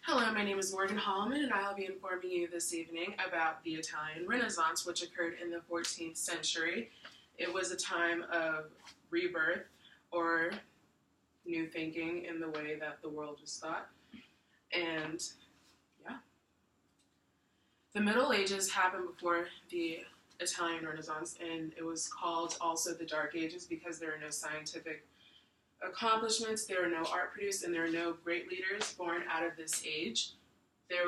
Hello, my name is Morgan Holloman, and I'll be informing you this evening about the Italian Renaissance, which occurred in the 14th century. It was a time of rebirth or new thinking in the way that the world was thought. And yeah, the Middle Ages happened before the Italian Renaissance, and it was called also the Dark Ages because there are no scientific accomplishments, there are no art produced, and there are no great leaders born out of this age. There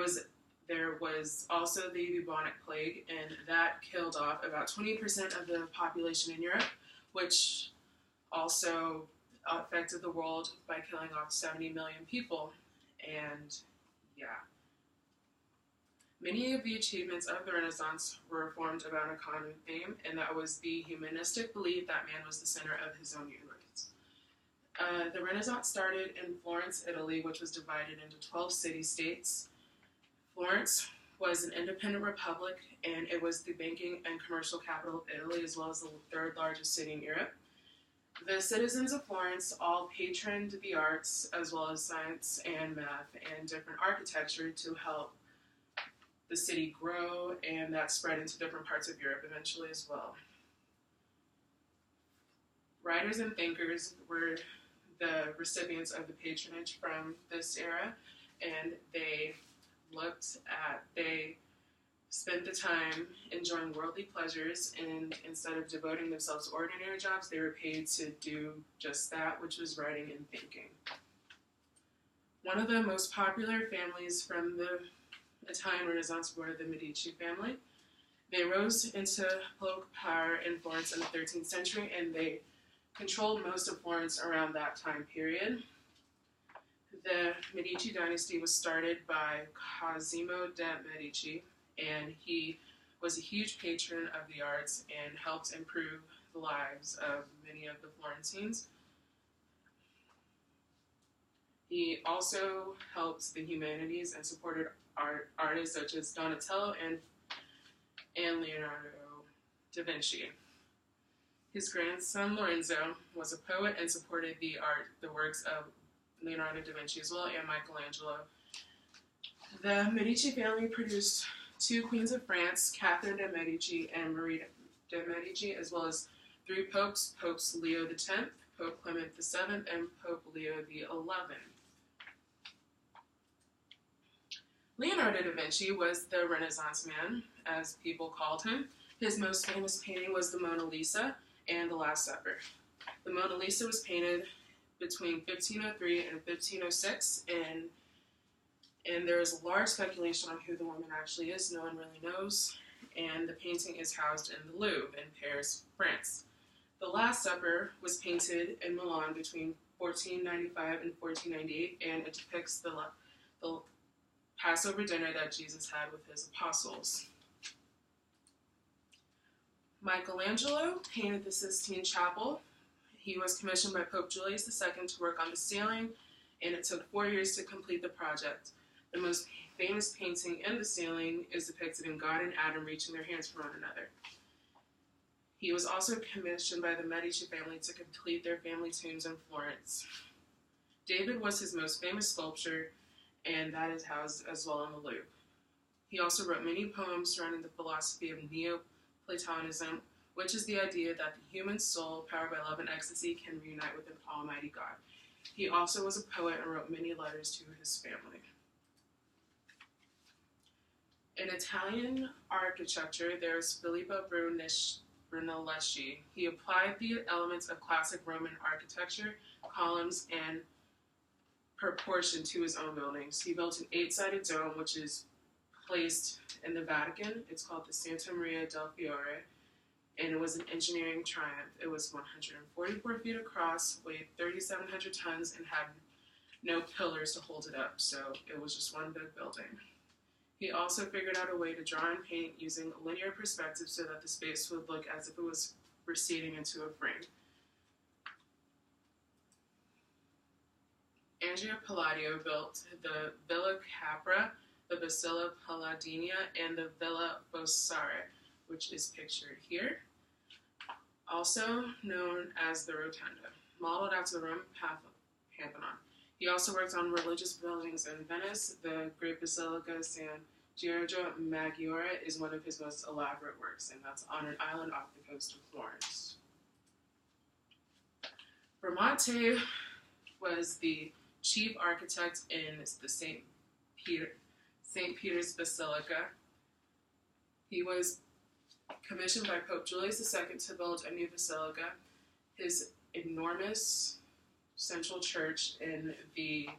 was also the bubonic plague, and that killed off about 20% of the population in Europe, which also affected the world by killing off 70 million people. And yeah, many of the achievements of the Renaissance were formed about a common theme, and that was the humanistic belief that man was the center of his own universe. The Renaissance started in Florence, Italy, which was divided into 12 city-states. Florence was an independent republic, and it was the banking and commercial capital of Italy, as well as the third largest city in Europe. The citizens of Florence all patroned the arts, as well as science and math and different architecture to help the city grow, and that spread into different parts of Europe eventually as well. Writers and thinkers were the recipients of the patronage from this era, and they spent the time enjoying worldly pleasures, and instead of devoting themselves to ordinary jobs, they were paid to do just that, which was writing and thinking. One of the most popular families from the Italian Renaissance were the Medici family. They rose into political power in Florence in the 13th century, and they controlled most of Florence around that time period. The Medici dynasty was started by Cosimo de' Medici, and he was a huge patron of the arts and helped improve the lives of many of the Florentines. He also helped the humanities and supported artists such as Donatello and Leonardo da Vinci. His grandson Lorenzo was a poet and supported the works of Leonardo da Vinci as well, and Michelangelo. The Medici family produced two queens of France, Catherine de' Medici and Marie de' Medici, as well as three popes, Popes Leo X, Pope Clement VII, and Pope Leo XI. Leonardo da Vinci was the Renaissance man, as people called him. His most famous painting was the Mona Lisa and the Last Supper. The Mona Lisa was painted between 1503 and 1506, and there is a large speculation on who the woman actually is. No one really knows, and the painting is housed in the Louvre in Paris, France. The Last Supper was painted in Milan between 1495 and 1498, and it depicts the Passover dinner that Jesus had with his apostles. Michelangelo painted the Sistine Chapel. He was commissioned by Pope Julius II to work on the ceiling, and it took 4 years to complete the project. The most famous painting in the ceiling is depicted in God and Adam reaching their hands for one another. He was also commissioned by the Medici family to complete their family tombs in Florence. David was his most famous sculpture, and that is housed as well in the Louvre. He also wrote many poems surrounding the philosophy of Neoplatonism, which is the idea that the human soul, powered by love and ecstasy, can reunite with an almighty God. He also was a poet and wrote many letters to his family. In Italian architecture, there's Filippo Brunelleschi. He applied the elements of classic Roman architecture, columns, and proportion to his own buildings. He built an 8-sided dome, which is placed in the Vatican. It's called the Santa Maria del Fiore, and it was an engineering triumph. It was 144 feet across, weighed 3,700 tons, and had no pillars to hold it up, so it was just one big building. He also figured out a way to draw and paint using a linear perspective so that the space would look as if it was receding into a frame. Andrea Palladio built the Villa Capra, the Basilica Palladiana, and the Villa Fossare, which is pictured here, also known as the Rotunda, modeled after the Roman Pantheon. He also worked on religious buildings in Venice. The Great Basilica San Giorgio Maggiore is one of his most elaborate works, and that's on an island off the coast of Florence. Bramante was the chief architect in the St. Peter's Basilica. He was commissioned by Pope Julius II to build a new basilica. His enormous central church in the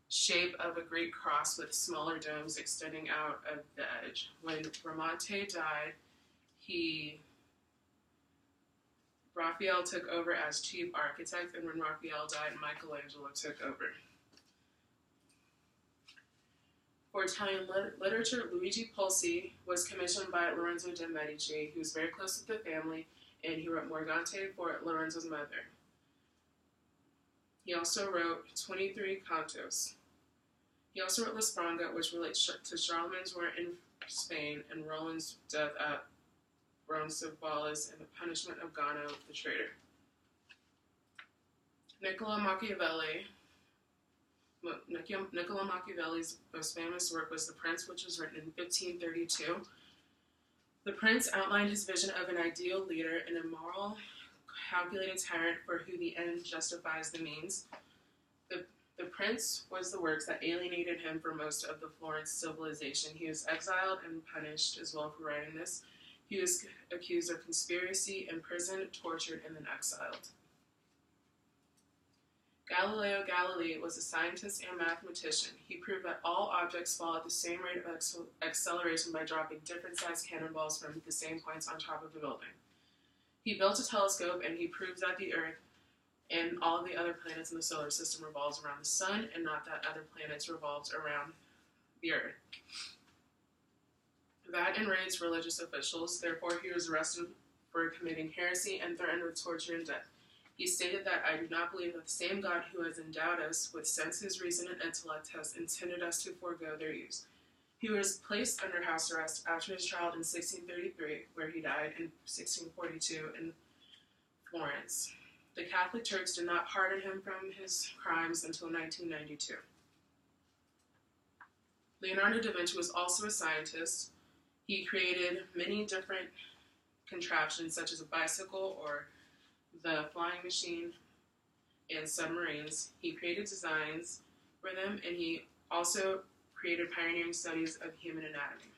shape of a great cross with smaller domes extending out of the edge. When Bramante died, Raphael took over as chief architect, and when Raphael died, Michelangelo took over. For Italian literature, Luigi Pulci was commissioned by Lorenzo de' Medici. He was very close with the family, and he wrote Morgante for Lorenzo's mother. He also wrote 23 cantos. He also wrote La Spranga, which relates to Charlemagne's war in Spain and Roland's death at Roncesvalles and the punishment of Gano, the traitor. Niccolo Machiavelli's most famous work was The Prince, which was written in 1532. The Prince outlined his vision of an ideal leader and a moral, calculated tyrant for who the end justifies the means. The Prince was the works that alienated him from most of the Florence civilization. He was exiled and punished as well for writing this. He was accused of conspiracy, imprisoned, tortured, and then exiled. Galileo Galilei was a scientist and mathematician. He proved that all objects fall at the same rate of acceleration by dropping different-sized cannonballs from the same points on top of a building. He built a telescope, and he proved that the Earth and all of the other planets in the solar system revolves around the sun, and not that other planets revolved around the Earth. That enraged religious officials. Therefore, he was arrested for committing heresy and threatened with torture and death. He stated that, "I do not believe that the same God who has endowed us with senses, reason, and intellect has intended us to forego their use." He was placed under house arrest after his trial in 1633, where he died in 1642 in Florence. The Catholic Church did not pardon him from his crimes until 1992. Leonardo da Vinci was also a scientist. He created many different contraptions, such as a bicycle or the flying machine and submarines. He created designs for them, and he also created pioneering studies of human anatomy.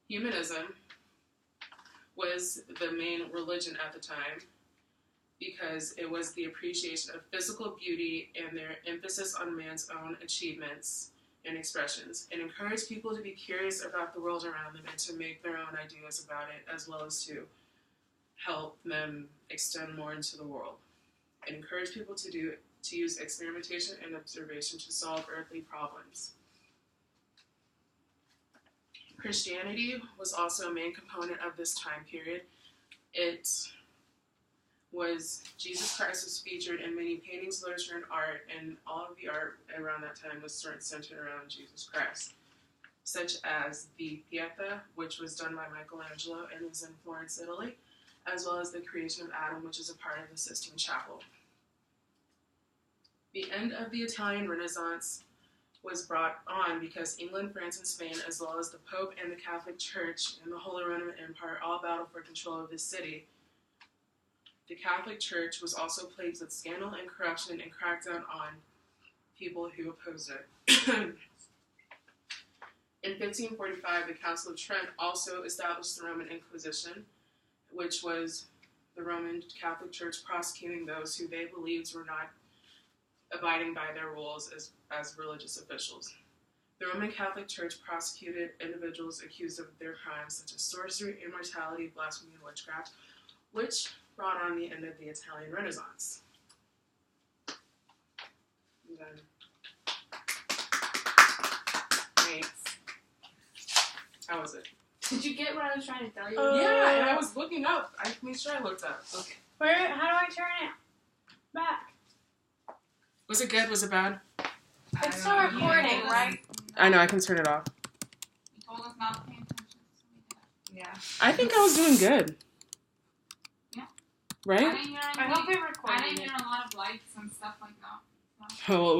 Humanism was the main religion at the time because it was the appreciation of physical beauty and their emphasis on man's own achievements and expressions. It encouraged people to be curious about the world around them and to make their own ideas about it, as well as to help them extend more into the world. It encouraged people to use experimentation and observation to solve earthly problems. Christianity was also a main component of this time period. Jesus Christ was featured in many paintings, literature, and art, and all of the art around that time was centered around Jesus Christ, such as the Pieta, which was done by Michelangelo and is in Florence, Italy, as well as the creation of Adam, which is a part of the Sistine Chapel. The end of the Italian Renaissance was brought on because England, France, and Spain, as well as the Pope and the Catholic Church and the Holy Roman Empire, all battled for control of the city. The Catholic Church was also plagued with scandal and corruption and cracked down on people who opposed it. In 1545, the Council of Trent also established the Roman Inquisition, which was the Roman Catholic Church prosecuting those who they believed were not abiding by their rules as religious officials. The Roman Catholic Church prosecuted individuals accused of their crimes such as sorcery, immortality, blasphemy, and witchcraft, which brought on the end of the Italian Renaissance. And then, thanks. How was it? Did you get what I was trying to tell you? Yeah, and I was looking up. I made sure I looked up. Okay. How do I turn it back? Was it good? Was it bad? It's still recording, right? I know, I can turn it off. You told us not to pay attention, so we did. Yeah. I think I was doing good. Yeah. I right? didn't hear I hope anything. it I recorded didn't it. hear a lot of lights and stuff like that. Oh,